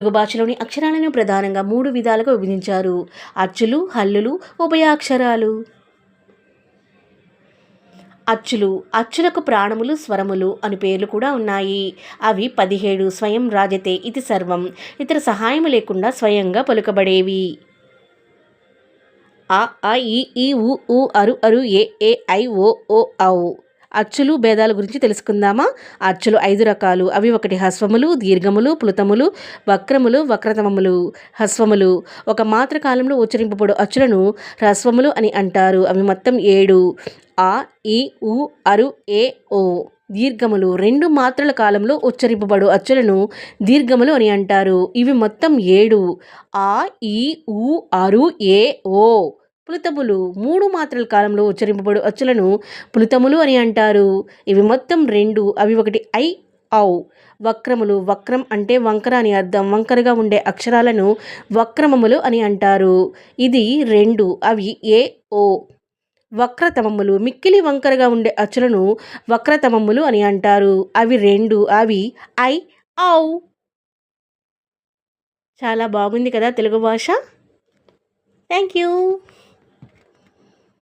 తెలుగు భాషలోని అక్షరాలను ప్రధానంగా 3 విధాలుగా విభజించారు. అచ్చులు, హల్లులు, ఉభయాక్షరాలు. అచ్చులు. అచ్చులకు ప్రాణములు, స్వరములు అని పేర్లు కూడా ఉన్నాయి. అవి 17 స్వయం రాజతే ఇతి సర్వం, ఇతర సహాయము లేకుండా స్వయంగా పలుకబడేవి. అ, ఆ, ఈ, ఊ, అరు, ఏ, ఐ, ఓ, ఔ. అచ్చులు భేదాల గురించి తెలుసుకుందామా? అచ్చులు 5 రకాలు. అవి 1 హ్రస్వములు, దీర్ఘములు, ప్లుతములు, వక్రములు, వక్రతమములు. హ్రస్వములు. ఒక మాత్ర కాలంలో ఉచ్చరింపబడు అచ్చులను హ్రస్వములు అని అంటారు. అవి మొత్తం 7. ఆ, ఈ, ఊ, అరు, ఓ. దీర్ఘములు. 2 మాత్రల కాలంలో ఉచ్చరింపబడు అచ్చులను దీర్ఘములు అని అంటారు. ఇవి మొత్తం 7. ఆ, ఈ, ఊ, అరు, ఓ. ప్లుతములు. 3 మాత్రల కాలంలో ఉచ్చరింపబడు అచ్చులను ప్లుతములు అని అంటారు. ఇవి మొత్తం 2. అవి 1 ఐ, ఔ. వక్రములు. వక్రం అంటే వంకర అని అర్థం. వంకరగా ఉండే అక్షరాలను వక్రమములు అని అంటారు. ఇది 2. అవి ఏ, ఓ. వక్రతమములు. మిక్కిలి వంకరగా ఉండే అచ్చులను వక్రతమములు అని అంటారు. అవి 2. అవి ఐ, ఔ. చాలా బాగుంది కదా తెలుగు భాష. Thank you.